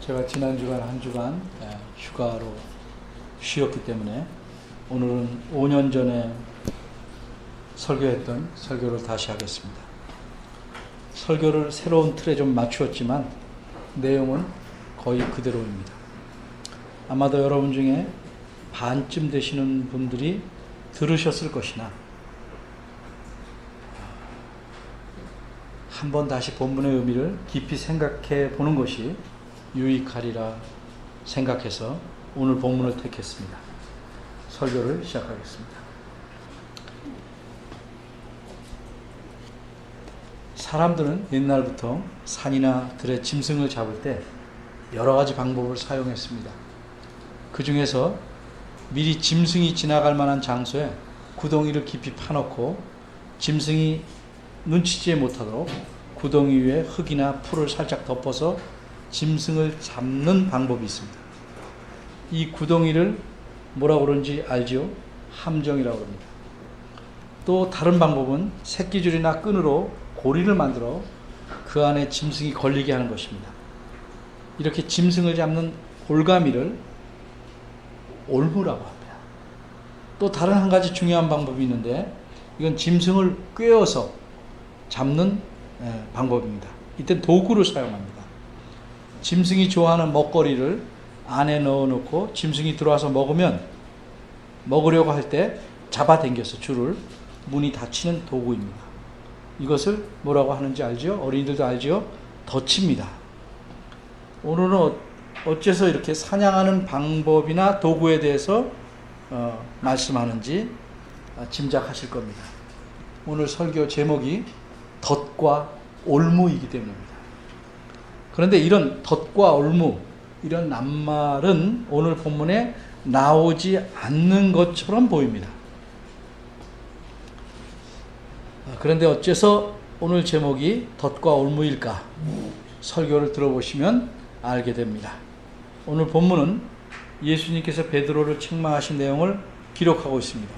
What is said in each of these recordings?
제가 지난 주간 한 주간 휴가로 쉬었기 때문에 오늘은 5년 전에 설교했던 설교를 다시 하겠습니다. 설교를 새로운 틀에 좀 맞추었지만 내용은 거의 그대로입니다. 아마도 여러분 중에 반쯤 되시는 분들이 들으셨을 것이나 한번 다시 본문의 의미를 깊이 생각해 보는 것이 유익하리라 생각해서 오늘 본문을 택했습니다. 설교를 시작하겠습니다. 사람들은 옛날부터 산이나 들에 짐승을 잡을 때 여러 가지 방법을 사용했습니다. 그 중에서 미리 짐승이 지나갈 만한 장소에 구덩이를 깊이 파놓고 짐승이 눈치채지 못하도록 구덩이 위에 흙이나 풀을 살짝 덮어서 짐승을 잡는 방법이 있습니다. 이 구덩이를 뭐라고 그러는지 알지요? 함정이라고 합니다. 또 다른 방법은 새끼줄이나 끈으로 고리를 만들어 그 안에 짐승이 걸리게 하는 것입니다. 이렇게 짐승을 잡는 올가미를 올무라고 합니다. 또 다른 한 가지 중요한 방법이 있는데 이건 짐승을 꿰어서 잡는 방법입니다. 이때 도구를 사용합니다. 짐승이 좋아하는 먹거리를 안에 넣어놓고 짐승이 들어와서 먹으려고 할 때 잡아당겨서 줄을 문이 닫히는 도구입니다. 이것을 뭐라고 하는지 알죠? 어린이들도 알죠? 덫입니다. 오늘은 어째서 이렇게 사냥하는 방법이나 도구에 대해서 말씀하는지 짐작하실 겁니다. 오늘 설교 제목이 덫과 올무이기 때문입니다. 그런데 이런 덫과 올무, 이런 낱말은 오늘 본문에 나오지 않는 것처럼 보입니다. 그런데 어째서 오늘 제목이 덫과 올무일까? 설교를 들어보시면 알게 됩니다. 오늘 본문은 예수님께서 베드로를 책망하신 내용을 기록하고 있습니다.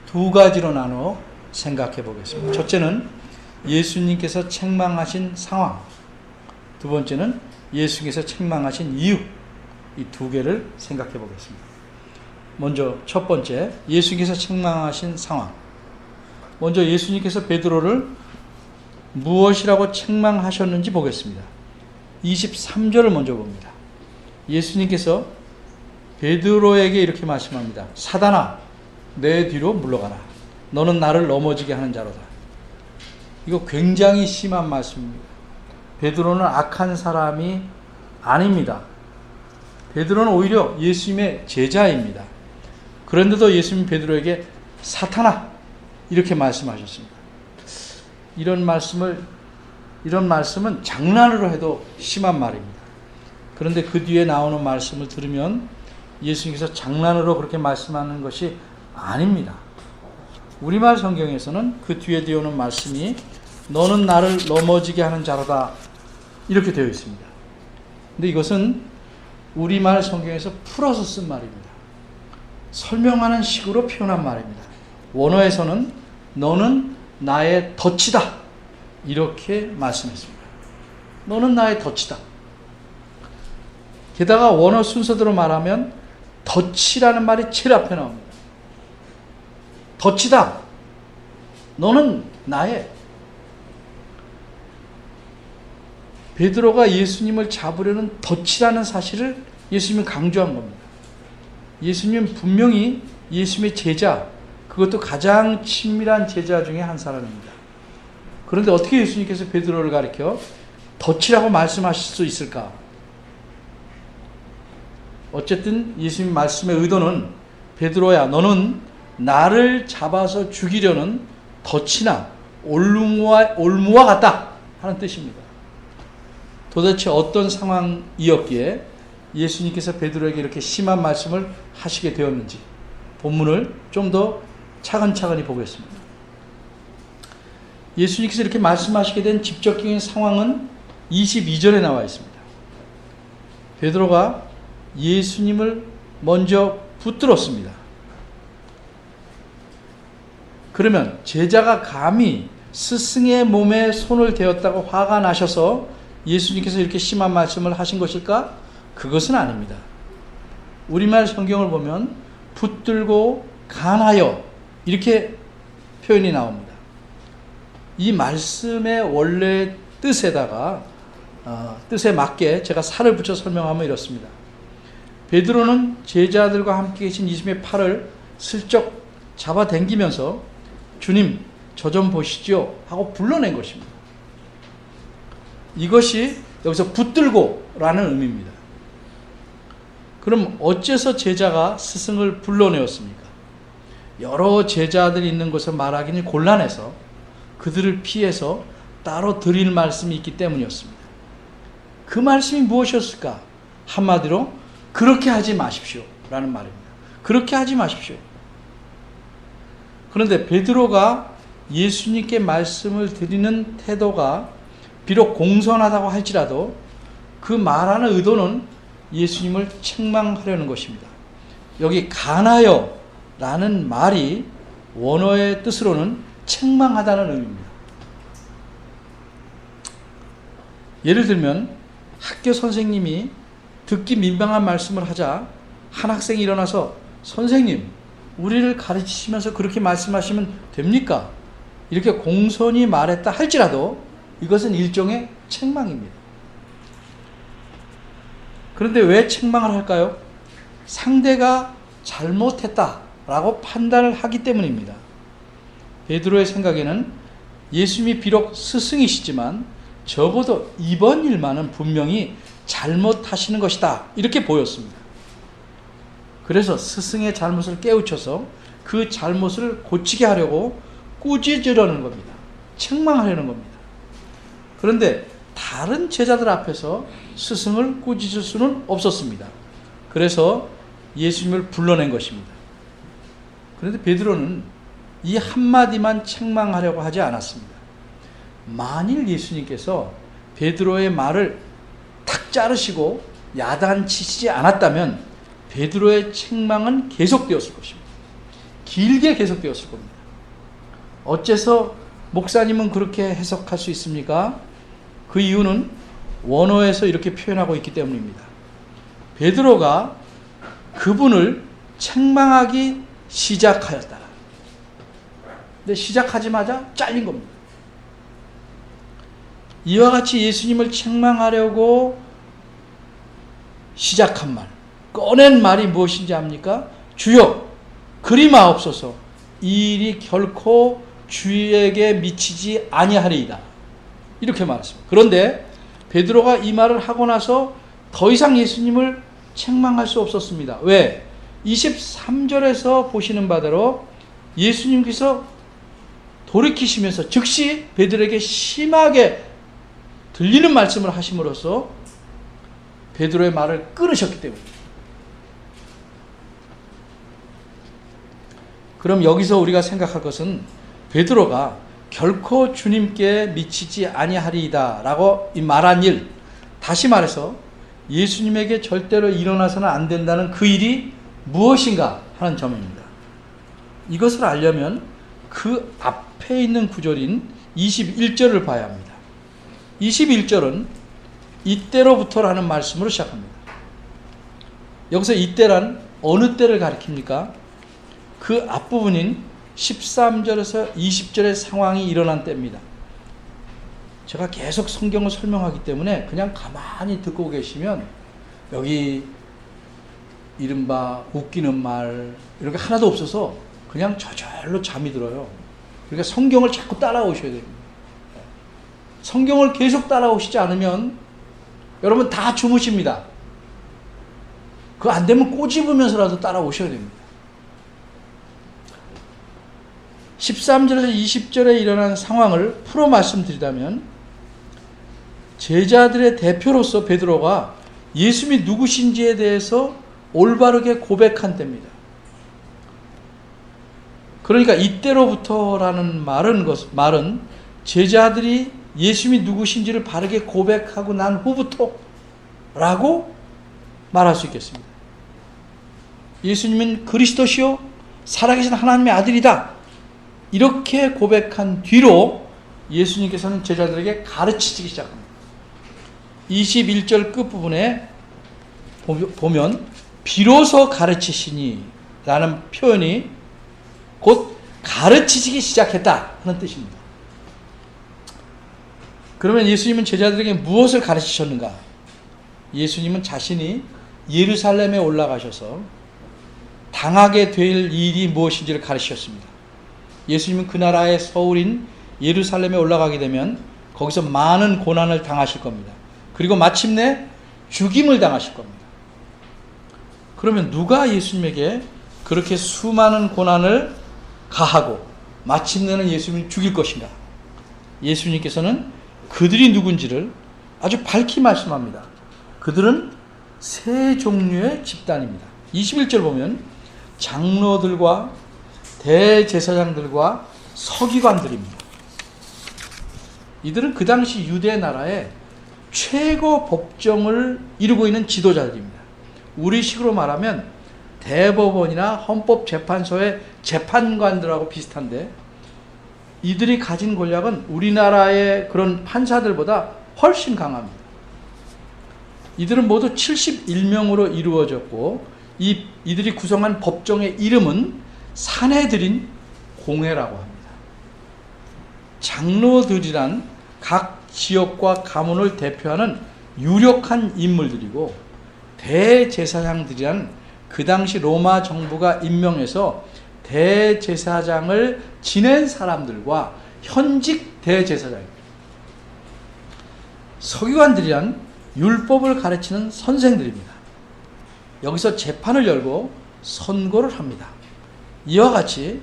두 가지로 나눠 생각해 보겠습니다. 첫째는 예수님께서 책망하신 상황, 두 번째는 예수님께서 책망하신 이유, 이 두 개를 생각해 보겠습니다. 먼저 첫 번째, 예수님께서 책망하신 상황. 먼저 예수님께서 베드로를 무엇이라고 책망하셨는지 보겠습니다. 23절을 먼저 봅니다. 예수님께서 베드로에게 이렇게 말씀합니다. 사단아, 내 뒤로 물러가라. 너는 나를 넘어지게 하는 자로다. 이거 굉장히 심한 말씀입니다. 베드로는 악한 사람이 아닙니다. 베드로는 오히려 예수님의 제자입니다. 그런데도 예수님 베드로에게 사탄아 이렇게 말씀하셨습니다. 이런 말씀은 장난으로 해도 심한 말입니다. 그런데 그 뒤에 나오는 말씀을 들으면 예수님께서 장난으로 그렇게 말씀하는 것이 아닙니다. 우리말 성경에서는 그 뒤에 되어오는 말씀이 너는 나를 넘어지게 하는 자로다 이렇게 되어 있습니다. 근데 이것은 우리말 성경에서 풀어서 쓴 말입니다. 설명하는 식으로 표현한 말입니다. 원어에서는 너는 나의 덫이다 이렇게 말씀했습니다. 너는 나의 덫이다. 게다가 원어 순서대로 말하면 덫이라는 말이 제일 앞에 나옵니다. 덫이다. 너는 나의. 베드로가 예수님을 잡으려는 덫이라는 사실을 예수님은 강조한 겁니다. 예수님은 분명히 예수님의 제자, 그것도 가장 친밀한 제자 중에 한 사람입니다. 그런데 어떻게 예수님께서 베드로를 가리켜 덫이라고 말씀하실 수 있을까? 어쨌든 예수님 말씀의 의도는 베드로야, 너는 나를 잡아서 죽이려는 덫이나 올무와 같다 하는 뜻입니다. 도대체 어떤 상황이었기에 예수님께서 베드로에게 이렇게 심한 말씀을 하시게 되었는지 본문을 좀 더 차근차근히 보겠습니다. 예수님께서 이렇게 말씀하시게 된 직접적인 상황은 22절에 나와 있습니다. 베드로가 예수님을 먼저 붙들었습니다. 그러면 제자가 감히 스승의 몸에 손을 대었다고 화가 나셔서 예수님께서 이렇게 심한 말씀을 하신 것일까? 그것은 아닙니다. 우리말 성경을 보면 붙들고 간하여 이렇게 표현이 나옵니다. 이 말씀의 원래 뜻에다가 뜻에 맞게 제가 살을 붙여 설명하면 이렇습니다. 베드로는 제자들과 함께 계신 예수님의 팔을 슬쩍 잡아당기면서 주님 저 좀 보시죠 하고 불러낸 것입니다. 이것이 여기서 붙들고 라는 의미입니다. 그럼 어째서 제자가 스승을 불러내었습니까? 여러 제자들이 있는 곳을 말하기는 곤란해서 그들을 피해서 따로 드릴 말씀이 있기 때문이었습니다. 그 말씀이 무엇이었을까? 한마디로 그렇게 하지 마십시오 라는 말입니다. 그렇게 하지 마십시오. 그런데 베드로가 예수님께 말씀을 드리는 태도가 비록 공손하다고 할지라도 그 말하는 의도는 예수님을 책망하려는 것입니다. 여기 간하여 라는 말이 원어의 뜻으로는 책망하다는 의미입니다. 예를 들면 학교 선생님이 듣기 민망한 말씀을 하자 한 학생이 일어나서 선생님, 우리를 가르치시면서 그렇게 말씀하시면 됩니까? 이렇게 공손히 말했다 할지라도 이것은 일종의 책망입니다. 그런데 왜 책망을 할까요? 상대가 잘못했다라고 판단을 하기 때문입니다. 베드로의 생각에는 예수님이 비록 스승이시지만 적어도 이번 일만은 분명히 잘못하시는 것이다 이렇게 보였습니다. 그래서 스승의 잘못을 깨우쳐서 그 잘못을 고치게 하려고 꾸짖으려는 겁니다. 책망하려는 겁니다. 그런데 다른 제자들 앞에서 스승을 꾸짖을 수는 없었습니다. 그래서 예수님을 불러낸 것입니다. 그런데 베드로는 이 한마디만 책망하려고 하지 않았습니다. 만일 예수님께서 베드로의 말을 탁 자르시고 야단치시지 않았다면 베드로의 책망은 계속되었을 것입니다. 길게 계속되었을 겁니다. 어째서 목사님은 그렇게 해석할 수 있습니까? 그 이유는 원어에서 이렇게 표현하고 있기 때문입니다. 베드로가 그분을 책망하기 시작하였다. 근데 시작하자마자 잘린 겁니다. 이와 같이 예수님을 책망하려고 시작한 말, 꺼낸 말이 무엇인지 압니까? 주여 그리 마옵소서 이 일이 결코 주에게 미치지 아니하리이다. 이렇게 말했습니다. 그런데 베드로가 이 말을 하고 나서 더 이상 예수님을 책망할 수 없었습니다. 왜? 23절에서 보시는 바대로 예수님께서 돌이키시면서 즉시 베드로에게 심하게 들리는 말씀을 하심으로써 베드로의 말을 끊으셨기 때문입니다. 그럼 여기서 우리가 생각할 것은 베드로가 결코 주님께 미치지 아니하리이다 라고 말한 일, 다시 말해서 예수님에게 절대로 일어나서는 안 된다는 그 일이 무엇인가 하는 점입니다. 이것을 알려면 그 앞에 있는 구절인 21절을 봐야 합니다. 21절은 이때로부터라는 말씀으로 시작합니다. 여기서 이때란 어느 때를 가리킵니까? 그 앞부분인 13절에서 20절의 상황이 일어난 때입니다. 제가 계속 성경을 설명하기 때문에 그냥 가만히 듣고 계시면 여기 이른바 웃기는 말 이런 게 하나도 없어서 그냥 저절로 잠이 들어요. 그러니까 성경을 자꾸 따라오셔야 됩니다. 성경을 계속 따라오시지 않으면 여러분 다 주무십니다. 그거 안 되면 꼬집으면서라도 따라오셔야 됩니다. 13절에서 20절에 일어난 상황을 풀어 말씀드리자면 제자들의 대표로서 베드로가 예수님이 누구신지에 대해서 올바르게 고백한 때입니다. 그러니까 이때로부터라는 말은 제자들이 예수님이 누구신지를 바르게 고백하고 난 후부터라고 말할 수 있겠습니다. 예수님은 그리스도시요 살아계신 하나님의 아들이다. 이렇게 고백한 뒤로 예수님께서는 제자들에게 가르치기 시작합니다. 21절 끝부분에 보면 비로소 가르치시니 라는 표현이 곧 가르치시기 시작했다 하는 뜻입니다. 그러면 예수님은 제자들에게 무엇을 가르치셨는가? 예수님은 자신이 예루살렘에 올라가셔서 당하게 될 일이 무엇인지를 가르치셨습니다. 예수님은 그 나라의 서울인 예루살렘에 올라가게 되면 거기서 많은 고난을 당하실 겁니다. 그리고 마침내 죽임을 당하실 겁니다. 그러면 누가 예수님에게 그렇게 수많은 고난을 가하고 마침내는 예수님을 죽일 것인가? 예수님께서는 그들이 누군지를 아주 밝히 말씀합니다. 그들은 세 종류의 집단입니다. 21절 보면 장로들과 대제사장들과 서기관들입니다. 이들은 그 당시 유대 나라의 최고 법정을 이루고 있는 지도자들입니다. 우리식으로 말하면 대법원이나 헌법재판소의 재판관들하고 비슷한데 이들이 가진 권력은 우리나라의 그런 판사들보다 훨씬 강합니다. 이들은 모두 71명으로 이루어졌고 이들이 구성한 법정의 이름은 사내들인 공회라고 합니다. 장로들이란 각 지역과 가문을 대표하는 유력한 인물들이고 대제사장들이란 그 당시 로마 정부가 임명해서 대제사장을 지낸 사람들과 현직 대제사장입니다. 서기관들이란 율법을 가르치는 선생들입니다. 여기서 재판을 열고 선고를 합니다. 이와 같이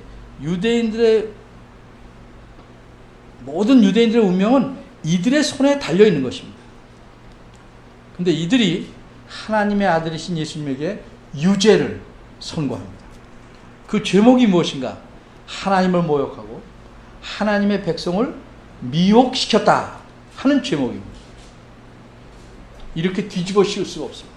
모든 유대인들의 운명은 이들의 손에 달려 있는 것입니다. 그런데 이들이 하나님의 아들이신 예수님에게 유죄를 선고합니다. 그 죄목이 무엇인가? 하나님을 모욕하고 하나님의 백성을 미혹시켰다 하는 죄목입니다. 이렇게 뒤집어 씌울 수가 없습니다.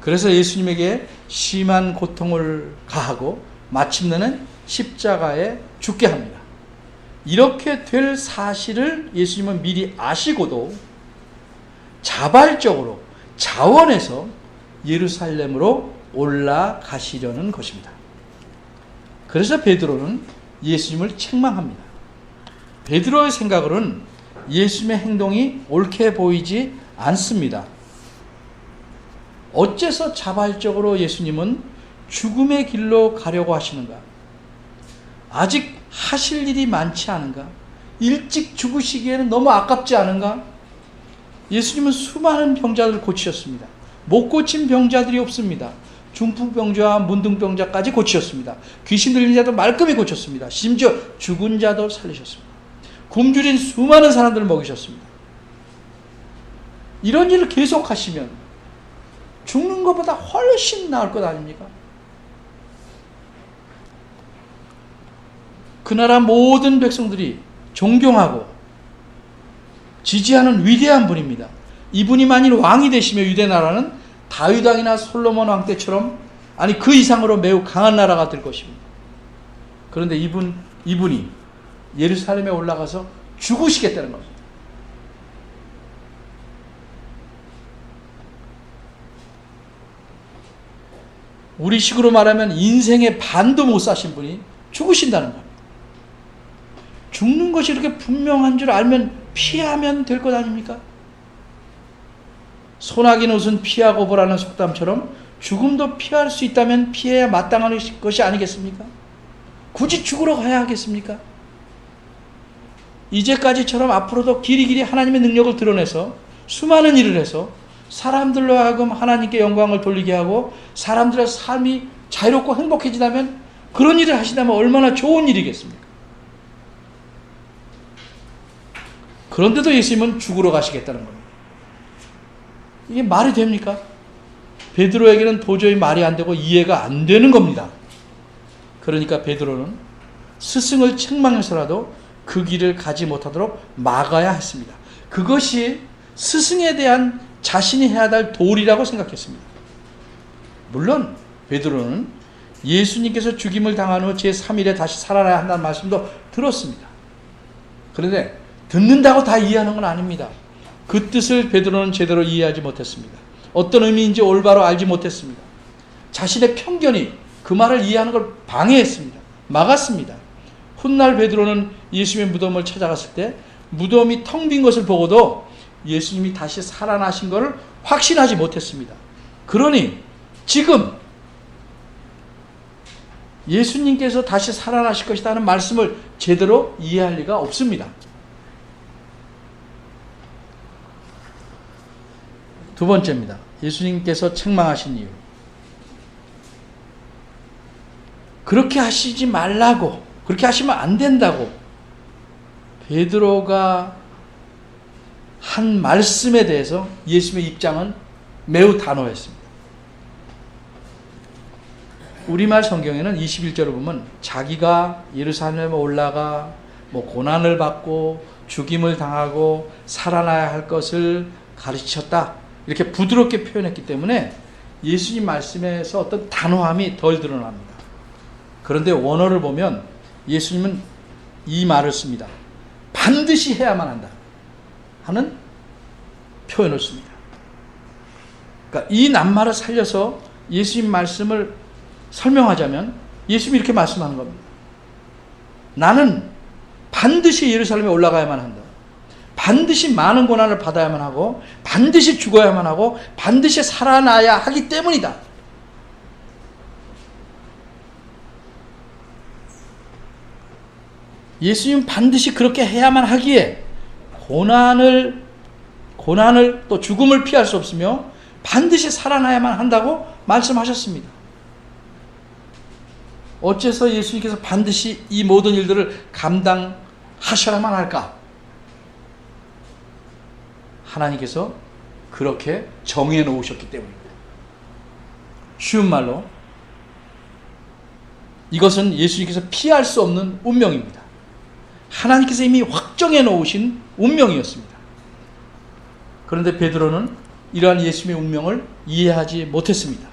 그래서 예수님에게 심한 고통을 가하고 마침내는 십자가에 죽게 합니다. 이렇게 될 사실을 예수님은 미리 아시고도 자발적으로 자원해서 예루살렘으로 올라가시려는 것입니다. 그래서 베드로는 예수님을 책망합니다. 베드로의 생각으로는 예수님의 행동이 옳게 보이지 않습니다. 어째서 자발적으로 예수님은 죽음의 길로 가려고 하시는가? 아직 하실 일이 많지 않은가? 일찍 죽으시기에는 너무 아깝지 않은가? 예수님은 수많은 병자들을 고치셨습니다. 못 고친 병자들이 없습니다. 중풍병자와 문둥병자까지 고치셨습니다. 귀신 들린 자도 말끔히 고쳤습니다. 심지어 죽은 자도 살리셨습니다. 굶주린 수많은 사람들을 먹이셨습니다. 이런 일을 계속하시면 죽는 것보다 훨씬 나을 것 아닙니까? 그 나라 모든 백성들이 존경하고 지지하는 위대한 분입니다. 이분이 만일 왕이 되시면 유대 나라는 다윗 왕이나 솔로몬 왕 때처럼 아니 그 이상으로 매우 강한 나라가 될 것입니다. 그런데 이분이 예루살렘에 올라가서 죽으시겠다는 겁니다. 우리식으로 말하면 인생의 반도 못 사신 분이 죽으신다는 겁니다. 죽는 것이 이렇게 분명한 줄 알면 피하면 될 것 아닙니까? 소나기 옷은 피하고 보라는 속담처럼 죽음도 피할 수 있다면 피해야 마땅한 것이 아니겠습니까? 굳이 죽으러 가야 하겠습니까? 이제까지처럼 앞으로도 길이길이 하나님의 능력을 드러내서 수많은 일을 해서 사람들로 하여금 하나님께 영광을 돌리게 하고 사람들의 삶이 자유롭고 행복해지다면 그런 일을 하시다면 얼마나 좋은 일이겠습니까? 그런데도 예수님은 죽으러 가시겠다는 겁니다. 이게 말이 됩니까? 베드로에게는 도저히 말이 안 되고 이해가 안 되는 겁니다. 그러니까 베드로는 스승을 책망해서라도 그 길을 가지 못하도록 막아야 했습니다. 그것이 스승에 대한 자신이 해야 할 도리라고 생각했습니다. 물론 베드로는 예수님께서 죽임을 당한 후 제3일에 다시 살아나야 한다는 말씀도 들었습니다. 그런데 듣는다고 다 이해하는 건 아닙니다. 그 뜻을 베드로는 제대로 이해하지 못했습니다. 어떤 의미인지 올바로 알지 못했습니다. 자신의 편견이 그 말을 이해하는 걸 방해했습니다. 막았습니다. 훗날 베드로는 예수님의 무덤을 찾아갔을 때 무덤이 텅 빈 것을 보고도 예수님이 다시 살아나신 것을 확신하지 못했습니다. 그러니 지금 예수님께서 다시 살아나실 것이다 하는 말씀을 제대로 이해할 리가 없습니다. 두 번째입니다. 예수님께서 책망하신 이유. 그렇게 하시지 말라고, 그렇게 하시면 안 된다고 베드로가 한 말씀에 대해서 예수님의 입장은 매우 단호했습니다. 우리말 성경에는 21절을 보면 자기가 예루살렘에 올라가 고난을 받고 죽임을 당하고 살아나야 할 것을 가르치셨다, 이렇게 부드럽게 표현했기 때문에 예수님 말씀에서 어떤 단호함이 덜 드러납니다. 그런데 원어를 보면 예수님은 이 말을 씁니다. 반드시 해야만 한다 하는 표현을 씁니다. 그러니까 이 낱말을 살려서 예수님 말씀을 설명하자면 예수님이 이렇게 말씀하는 겁니다. 나는 반드시 예루살렘에 올라가야만 한다. 반드시 많은 고난을 받아야만 하고 반드시 죽어야만 하고 반드시 살아나야 하기 때문이다. 예수님은 반드시 그렇게 해야만 하기에 고난을 또 죽음을 피할 수 없으며 반드시 살아나야만 한다고 말씀하셨습니다. 어째서 예수님께서 반드시 이 모든 일들을 감당하셔야만 할까? 하나님께서 그렇게 정해 놓으셨기 때문입니다. 쉬운 말로 이것은 예수님께서 피할 수 없는 운명입니다. 하나님께서 이미 확정해 놓으신 운명이었습니다. 그런데 베드로는 이러한 예수님의 운명을 이해하지 못했습니다.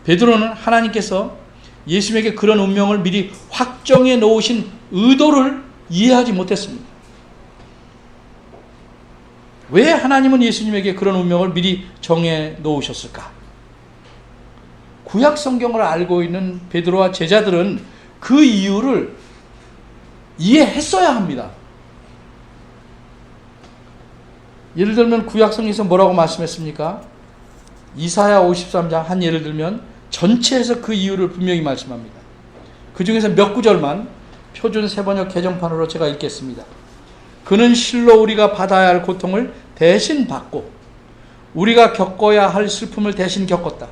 베드로는 하나님께서 예수님에게 그런 운명을 미리 확정해 놓으신 의도를 이해하지 못했습니다. 왜 하나님은 예수님에게 그런 운명을 미리 정해 놓으셨을까? 구약 성경을 알고 있는 베드로와 제자들은 그 이유를 이해했어야 합니다. 예를 들면 구약 성경에서 뭐라고 말씀했습니까? 이사야 53장 한 예를 들면 전체에서 그 이유를 분명히 말씀합니다. 그 중에서 몇 구절만 표준 세번역 개정판으로 제가 읽겠습니다. 그는 실로 우리가 받아야 할 고통을 대신 받고 우리가 겪어야 할 슬픔을 대신 겪었다.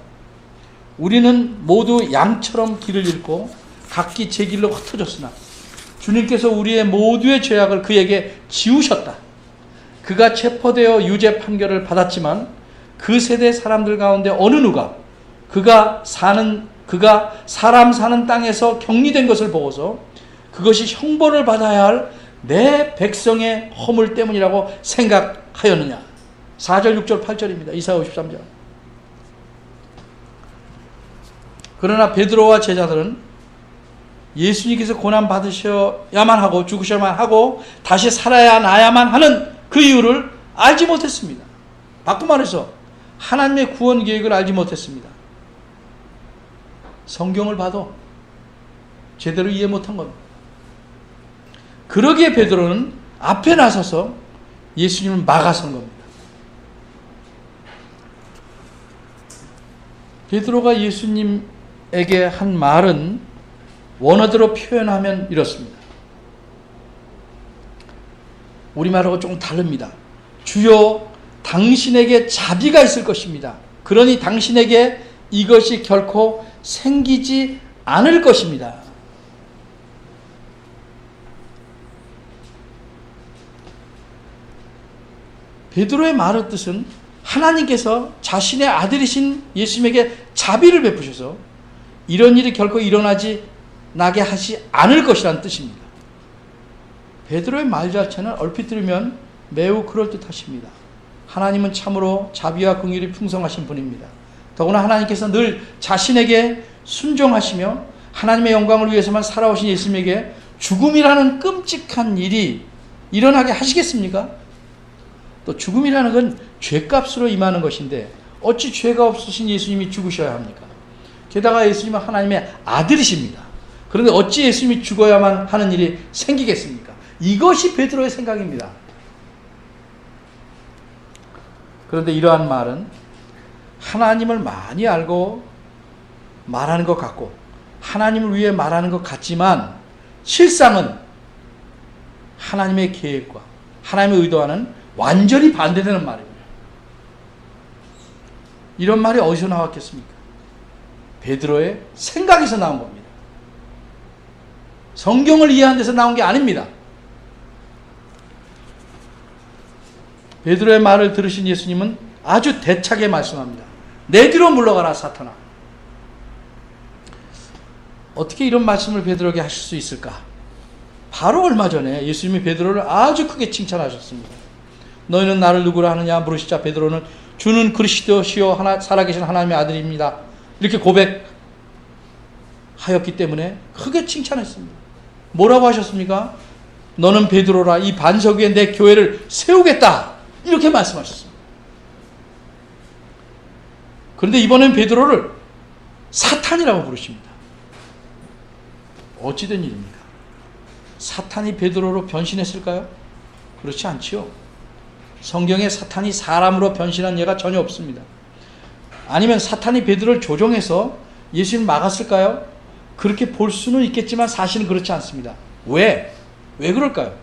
우리는 모두 양처럼 길을 잃고 각기 제 길로 흩어졌으나 주님께서 우리의 모두의 죄악을 그에게 지우셨다. 그가 체포되어 유죄 판결을 받았지만 그 세대 사람들 가운데 어느 누가 그가 사람 사는 땅에서 격리된 것을 보고서 그것이 형벌을 받아야 할 내 백성의 허물 때문이라고 생각하였느냐. 4절 6절 8절입니다. 이사야 53장. 그러나 베드로와 제자들은 예수님께서 고난 받으셔야만 하고 죽으셔야만 하고 다시 살아나야만 하는 그 이유를 알지 못했습니다. 바꿔 말해서 하나님의 구원 계획을 알지 못했습니다. 성경을 봐도 제대로 이해 못한 겁니다. 그러기에 베드로는 앞에 나서서 예수님을 막아선 겁니다. 베드로가 예수님에게 한 말은 원어대로 표현하면 이렇습니다. 우리말하고 조금 다릅니다. 주여, 당신에게 자비가 있을 것입니다. 그러니 당신에게 이것이 결코 생기지 않을 것입니다. 베드로의 말의 뜻은 하나님께서 자신의 아들이신 예수님에게 자비를 베푸셔서 이런 일이 결코 나게 하지 않을 것이라는 뜻입니다. 베드로의 말 자체는 얼핏 들으면 매우 그럴듯하십니다. 하나님은 참으로 자비와 긍휼이 풍성하신 분입니다. 더구나 하나님께서 늘 자신에게 순종하시며 하나님의 영광을 위해서만 살아오신 예수님에게 죽음이라는 끔찍한 일이 일어나게 하시겠습니까? 또 죽음이라는 건 죄값으로 임하는 것인데 어찌 죄가 없으신 예수님이 죽으셔야 합니까? 게다가 예수님은 하나님의 아들이십니다. 그런데 어찌 예수님이 죽어야만 하는 일이 생기겠습니까? 이것이 베드로의 생각입니다. 그런데 이러한 말은 하나님을 많이 알고 말하는 것 같고 하나님을 위해 말하는 것 같지만 실상은 하나님의 계획과 하나님의 의도와는 완전히 반대되는 말입니다. 이런 말이 어디서 나왔겠습니까? 베드로의 생각에서 나온 겁니다. 성경을 이해하는 데서 나온 게 아닙니다. 베드로의 말을 들으신 예수님은 아주 대차게 말씀합니다. 내 뒤로 물러가라 사탄아. 어떻게 이런 말씀을 베드로에게 하실 수 있을까? 바로 얼마 전에 예수님이 베드로를 아주 크게 칭찬하셨습니다. 너희는 나를 누구라 하느냐 물으시자 베드로는 주는 그리스도시요 살아계신 하나님의 아들입니다. 이렇게 고백하였기 때문에 크게 칭찬했습니다. 뭐라고 하셨습니까? 너는 베드로라 이 반석 위에 내 교회를 세우겠다. 이렇게 말씀하셨습니다. 그런데 이번엔 베드로를 사탄이라고 부르십니다. 어찌된 일입니까? 사탄이 베드로로 변신했을까요? 그렇지 않지요. 성경에 사탄이 사람으로 변신한 예가 전혀 없습니다. 아니면 사탄이 베드로를 조종해서 예수님을 막았을까요? 그렇게 볼 수는 있겠지만 사실은 그렇지 않습니다. 왜? 왜 그럴까요?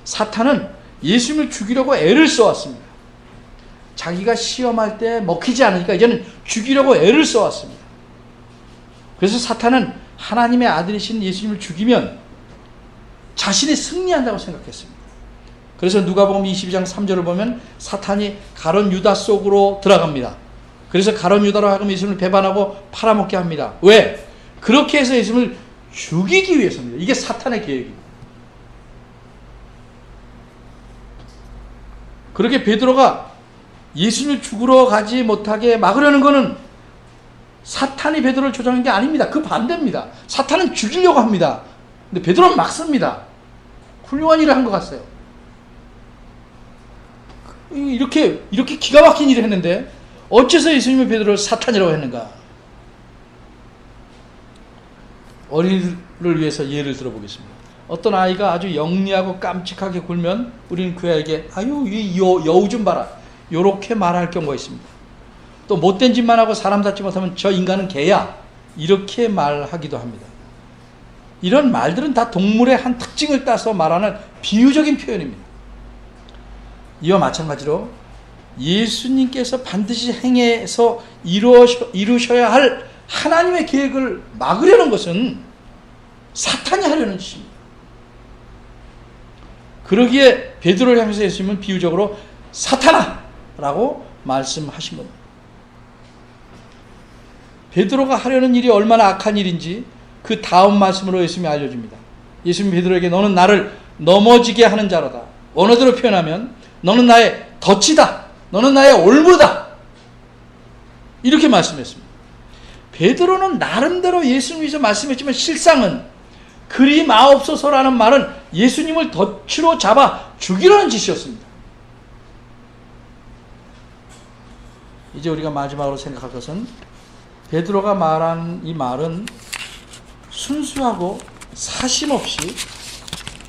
사탄은 예수님을 죽이려고 애를 써왔습니다. 자기가 시험할 때 먹히지 않으니까 이제는 죽이려고 애를 써왔습니다. 그래서 사탄은 하나님의 아들이신 예수님을 죽이면 자신이 승리한다고 생각했습니다. 그래서 누가복음 22장 3절을 보면 사탄이 가룟 유다 속으로 들어갑니다. 그래서 가룟 유다로 하여금 예수님을 배반하고 팔아먹게 합니다. 왜? 그렇게 해서 예수님을 죽이기 위해서입니다. 이게 사탄의 계획입니다. 그렇게 베드로가 예수님을 죽으러 가지 못하게 막으려는 것은 사탄이 베드로를 조종한 게 아닙니다. 그 반대입니다. 사탄은 죽이려고 합니다. 근데 베드로는 막습니다. 훌륭한 일을 한 것 같아요. 이렇게 기가 막힌 일을 했는데 어째서 예수님이 베드로를 사탄이라고 했는가? 어린이를 위해서 예를 들어보겠습니다. 어떤 아이가 아주 영리하고 깜찍하게 굴면 우리는 그 아이에게 아유 이 여우 좀 봐라 이렇게 말할 경우가 있습니다. 또 못된 짓만 하고 사람 닿지 못하면 저 인간은 개야 이렇게 말하기도 합니다. 이런 말들은 다 동물의 한 특징을 따서 말하는 비유적인 표현입니다. 이와 마찬가지로 예수님께서 반드시 행해서 이루셔야 할 하나님의 계획을 막으려는 것은 사탄이 하려는 짓입니다. 그러기에 베드로를 향해서 예수님은 비유적으로 사탄아! 라고 말씀하신 겁니다. 베드로가 하려는 일이 얼마나 악한 일인지 그 다음 말씀으로 예수님이 알려줍니다. 예수님이 베드로에게 너는 나를 넘어지게 하는 자로다. 원어대로 표현하면 너는 나의 덫이다. 너는 나의 올무다. 이렇게 말씀했습니다. 베드로는 나름대로 예수님 위해서 말씀했지만 실상은 그리 마옵소서라는 말은 예수님을 덫으로 잡아 죽이려는 짓이었습니다. 이제 우리가 마지막으로 생각할 것은 베드로가 말한 이 말은 순수하고 사심 없이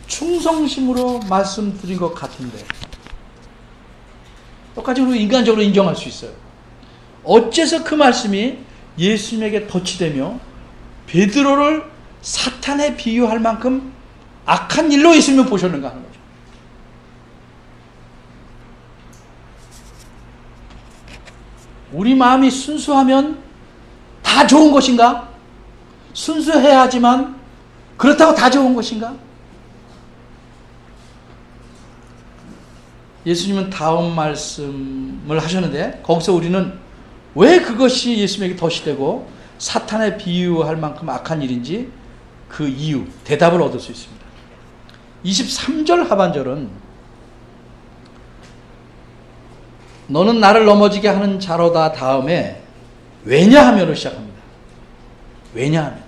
충성심으로 말씀드린 것 같은데 똑같이 우리 인간적으로 인정할 수 있어요. 어째서 그 말씀이 예수님에게 덫이 되며 베드로를 사탄에 비유할 만큼 악한 일로 예수님을 보셨는가 하는 거죠. 우리 마음이 순수하면 다 좋은 것인가? 순수해야 하지만 그렇다고 다 좋은 것인가? 예수님은 다음 말씀을 하셨는데 거기서 우리는 왜 그것이 예수님에게 덫이 되고 사탄에 비유할 만큼 악한 일인지 그 이유, 대답을 얻을 수 있습니다. 23절 하반절은 너는 나를 넘어지게 하는 자로다 다음에 왜냐하면으로 시작합니다. 왜냐하면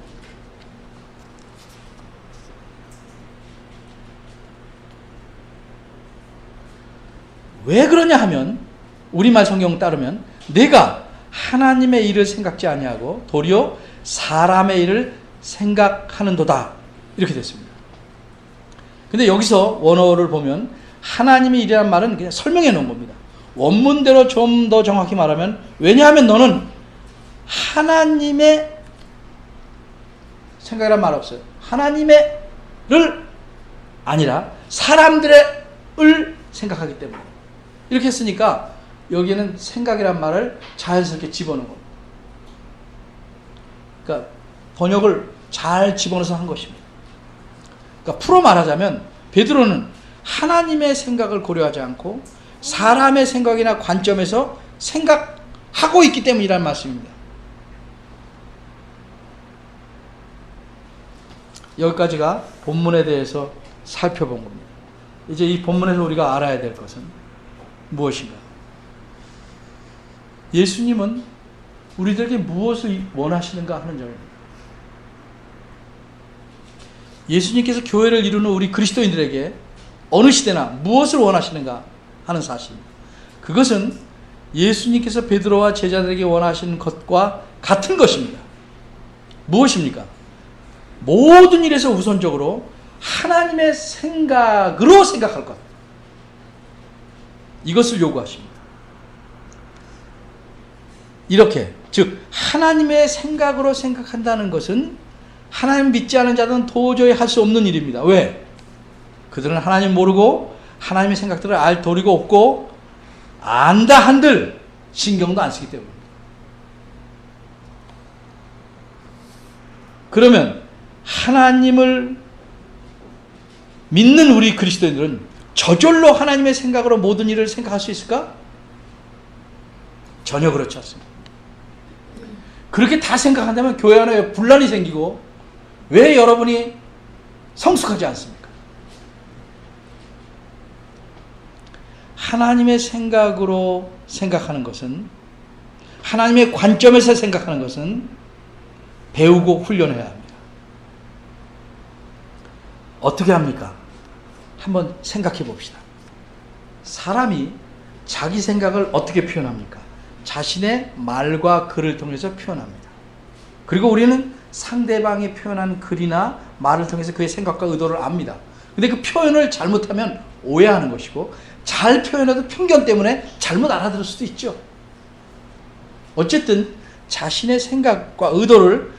왜 그러냐 하면 우리말 성경 따르면 내가 하나님의 일을 생각지 아니하고 도리어 사람의 일을 생각하는도다. 이렇게 됐습니다. 근데 여기서 원어를 보면 하나님의 일이라는 말은 그냥 설명해 놓은 겁니다. 원문대로 좀 더 정확히 말하면, 왜냐하면 너는 하나님의 생각이란 말 없어요. 하나님의를 아니라 사람들의 을 생각하기 때문에. 이렇게 했으니까 여기에는 생각이란 말을 자연스럽게 집어넣은 겁니다. 그러니까 번역을 잘 집어넣어서 한 것입니다. 그러니까 풀어 말하자면 베드로는 하나님의 생각을 고려하지 않고 사람의 생각이나 관점에서 생각하고 있기 때문이라는 말씀입니다. 여기까지가 본문에 대해서 살펴본 겁니다. 이제 이 본문에서 우리가 알아야 될 것은 무엇인가? 예수님은 우리들에게 무엇을 원하시는가 하는 점입니다. 예수님께서 교회를 이루는 우리 그리스도인들에게 어느 시대나 무엇을 원하시는가 하는 사실입니다. 그것은 예수님께서 베드로와 제자들에게 원하시는 것과 같은 것입니다. 무엇입니까? 모든 일에서 우선적으로 하나님의 생각으로 생각할 것. 이것을 요구하십니다. 이렇게, 즉 하나님의 생각으로 생각한다는 것은 하나님 믿지 않은 자들은 도저히 할 수 없는 일입니다. 왜? 그들은 하나님 모르고 하나님의 생각들을 알 도리가 없고 안다 한들 신경도 안 쓰기 때문입니다. 그러면 하나님을 믿는 우리 그리스도인들은 저절로 하나님의 생각으로 모든 일을 생각할 수 있을까? 전혀 그렇지 않습니다. 그렇게 다 생각한다면 교회 안에 분란이 생기고 왜 여러분이 성숙하지 않습니까? 하나님의 생각으로 생각하는 것은, 하나님의 관점에서 생각하는 것은 배우고 훈련해야 합니다. 어떻게 합니까? 한번 생각해 봅시다. 사람이 자기 생각을 어떻게 표현합니까? 자신의 말과 글을 통해서 표현합니다. 그리고 우리는 상대방이 표현한 글이나 말을 통해서 그의 생각과 의도를 압니다. 근데 그 표현을 잘못하면 오해하는 것이고, 잘 표현해도 편견 때문에 잘못 알아들을 수도 있죠. 어쨌든 자신의 생각과 의도를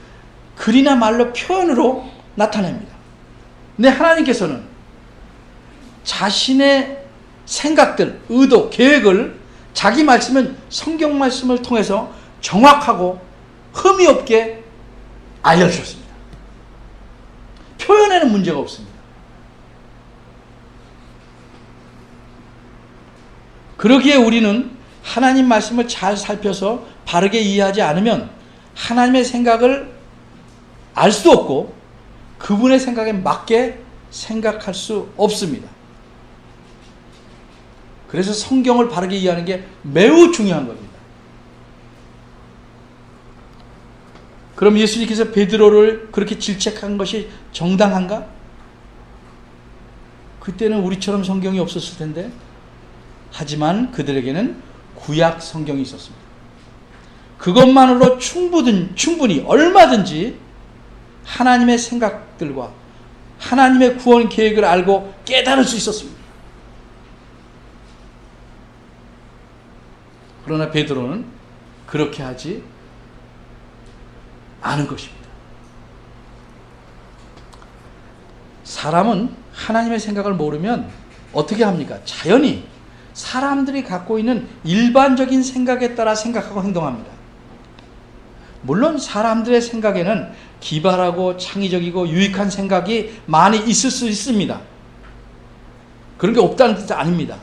글이나 말로 표현으로 나타냅니다. 근데 하나님께서는 자신의 생각들, 의도, 계획을 자기 말씀은 성경 말씀을 통해서 정확하고 흠이 없게 알려주셨습니다. 표현에는 문제가 없습니다. 그러기에 우리는 하나님 말씀을 잘 살펴서 바르게 이해하지 않으면 하나님의 생각을 알 수 없고 그분의 생각에 맞게 생각할 수 없습니다. 그래서 성경을 바르게 이해하는 게 매우 중요한 겁니다. 그럼 예수님께서 베드로를 그렇게 질책한 것이 정당한가? 그때는 우리처럼 성경이 없었을 텐데, 하지만 그들에게는 구약 성경이 있었습니다. 그것만으로 충분히 얼마든지 하나님의 생각들과 하나님의 구원 계획을 알고 깨달을 수 있었습니다. 그러나 베드로는 그렇게 하지 않은 것입니다. 사람은 하나님의 생각을 모르면 어떻게 합니까? 자연히 사람들이 갖고 있는 일반적인 생각에 따라 생각하고 행동합니다. 물론 사람들의 생각에는 기발하고 창의적이고 유익한 생각이 많이 있을 수 있습니다. 그런 게 없다는 뜻이 아닙니다.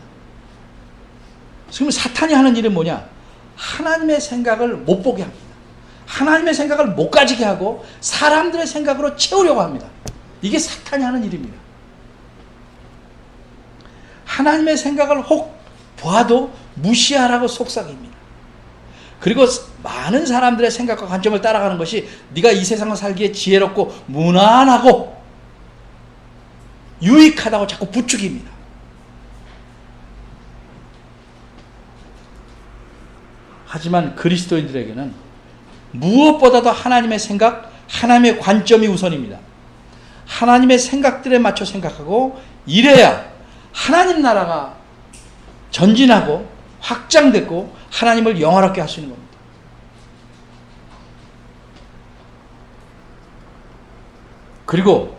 지금 사탄이 하는 일은 뭐냐? 하나님의 생각을 못 보게 합니다. 하나님의 생각을 못 가지게 하고 사람들의 생각으로 채우려고 합니다. 이게 사탄이 하는 일입니다. 하나님의 생각을 혹 봐도 무시하라고 속삭입니다. 그리고 많은 사람들의 생각과 관점을 따라가는 것이 네가 이 세상을 살기에 지혜롭고 무난하고 유익하다고 자꾸 부추깁니다. 하지만 그리스도인들에게는 무엇보다도 하나님의 생각, 하나님의 관점이 우선입니다. 하나님의 생각들에 맞춰 생각하고 이래야 하나님 나라가 전진하고 확장되고 하나님을 영화롭게 할 수 있는 겁니다. 그리고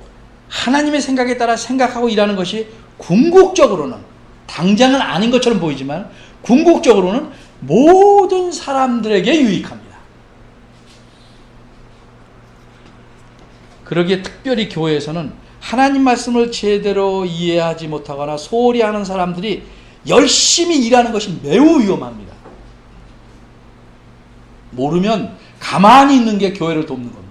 하나님의 생각에 따라 생각하고 일하는 것이 궁극적으로는, 당장은 아닌 것처럼 보이지만 궁극적으로는 모든 사람들에게 유익합니다. 그러기에 특별히 교회에서는 하나님 말씀을 제대로 이해하지 못하거나 소홀히 하는 사람들이 열심히 일하는 것이 매우 위험합니다. 모르면 가만히 있는 게 교회를 돕는 겁니다.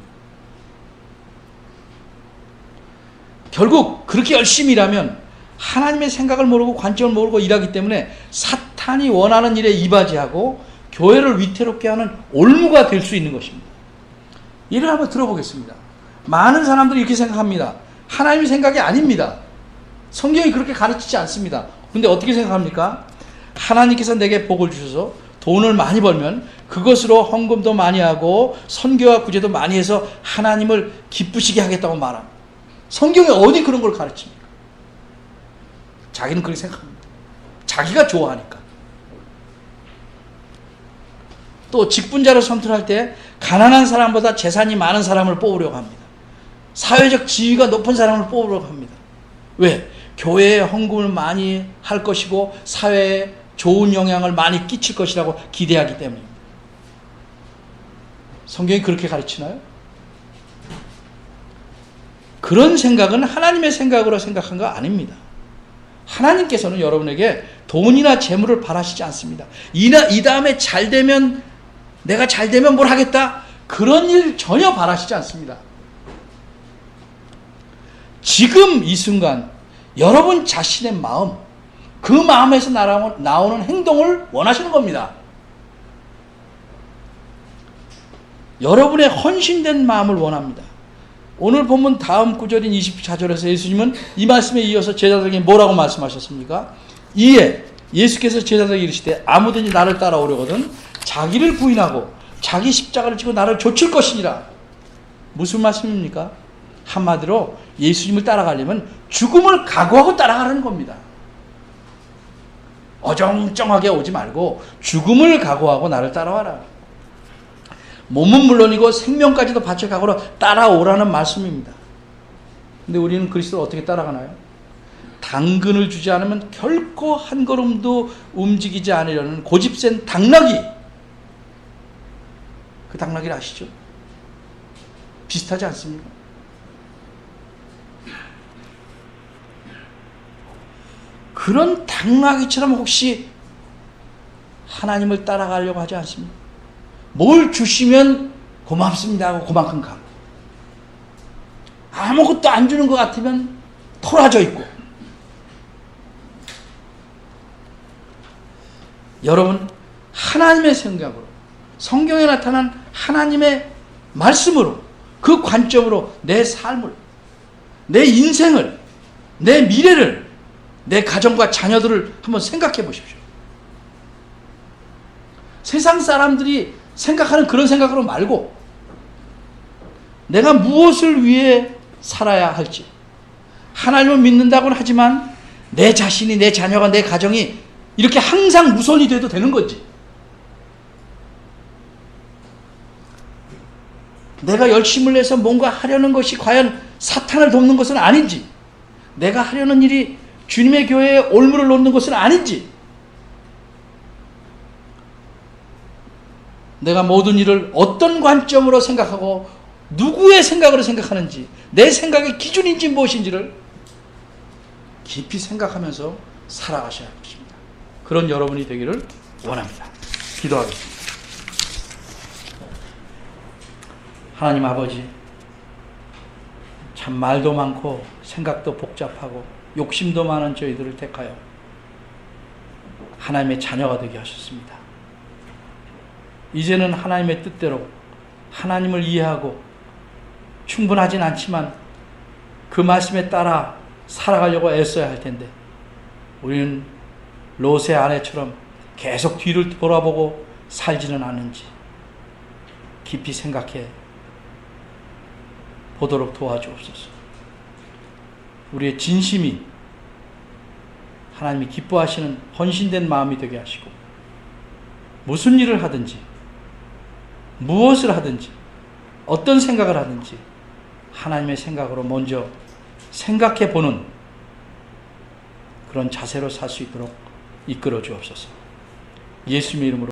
결국 그렇게 열심히 일하면 하나님의 생각을 모르고 관점을 모르고 일하기 때문에 사탄이 원하는 일에 이바지하고 교회를 위태롭게 하는 올무가 될 수 있는 것입니다. 이를 한번 들어보겠습니다. 많은 사람들이 이렇게 생각합니다. 하나님의 생각이 아닙니다. 성경이 그렇게 가르치지 않습니다. 근데 어떻게 생각합니까? 하나님께서 내게 복을 주셔서 돈을 많이 벌면 그것으로 헌금도 많이 하고 선교와 구제도 많이 해서 하나님을 기쁘시게 하겠다고 말합니다. 성경에 어디 그런 걸 가르칩니까? 자기는 그렇게 생각합니다. 자기가 좋아하니까. 또 직분자를 선택할 때 가난한 사람보다 재산이 많은 사람을 뽑으려고 합니다. 사회적 지위가 높은 사람을 뽑으려고 합니다. 왜? 교회에 헌금을 많이 할 것이고 사회에 좋은 영향을 많이 끼칠 것이라고 기대하기 때문입니다. 성경이 그렇게 가르치나요? 그런 생각은 하나님의 생각으로 생각한 거 아닙니다. 하나님께서는 여러분에게 돈이나 재물을 바라시지 않습니다. 이 다음에 잘 되면, 내가 잘 되면 뭘 하겠다? 그런 일 전혀 바라시지 않습니다. 지금 이 순간 여러분 자신의 마음, 그 마음에서 나오는 행동을 원하시는 겁니다. 여러분의 헌신된 마음을 원합니다. 오늘 본문 다음 구절인 24절에서 예수님은 이 말씀에 이어서 제자들에게 뭐라고 말씀하셨습니까? 이에 예수께서 제자들에게 이르시되 아무든지 나를 따라오려거든 자기를 부인하고 자기 십자가를 지고 나를 좇을 것이니라. 무슨 말씀입니까? 한마디로 예수님을 따라가려면 죽음을 각오하고 따라가라는 겁니다. 어정쩡하게 오지 말고 죽음을 각오하고 나를 따라와라. 몸은 물론이고 생명까지도 바쳐 각오로 따라오라는 말씀입니다. 근데 우리는 그리스도를 어떻게 따라가나요? 당근을 주지 않으면 결코 한 걸음도 움직이지 않으려는 고집센 당나귀. 그 당나귀를 아시죠? 비슷하지 않습니까? 그런 당나귀처럼 혹시 하나님을 따라가려고 하지 않습니까? 뭘 주시면 고맙습니다 하고 그만큼 가고, 아무것도 안 주는 것 같으면 토라져 있고. 여러분, 하나님의 생각으로, 성경에 나타난 하나님의 말씀으로, 그 관점으로 내 삶을, 내 인생을, 내 미래를, 내 가정과 자녀들을 한번 생각해 보십시오. 세상 사람들이 생각하는 그런 생각으로 말고 내가 무엇을 위해 살아야 할지, 하나님을 믿는다고는 하지만 내 자신이, 내 자녀가, 내 가정이 이렇게 항상 우선이 돼도 되는 건지, 내가 열심을 내서 뭔가 하려는 것이 과연 사탄을 돕는 것은 아닌지, 내가 하려는 일이 주님의 교회에 올무를 놓는 것은 아닌지, 내가 모든 일을 어떤 관점으로 생각하고 누구의 생각으로 생각하는지, 내 생각의 기준인지 무엇인지를 깊이 생각하면서 살아가셔야 할 것입니다. 그런 여러분이 되기를 원합니다. 기도하겠습니다. 하나님 아버지, 참 말도 많고 생각도 복잡하고 욕심도 많은 저희들을 택하여 하나님의 자녀가 되게 하셨습니다. 이제는 하나님의 뜻대로 하나님을 이해하고 충분하진 않지만 그 말씀에 따라 살아가려고 애써야 할 텐데, 우리는 롯의 아내처럼 계속 뒤를 돌아보고 살지는 않은지 깊이 생각해 보도록 도와주옵소서. 우리의 진심이 하나님이 기뻐하시는 헌신된 마음이 되게 하시고, 무슨 일을 하든지 무엇을 하든지 어떤 생각을 하든지 하나님의 생각으로 먼저 생각해 보는 그런 자세로 살 수 있도록 이끌어 주옵소서. 예수님의 이름으로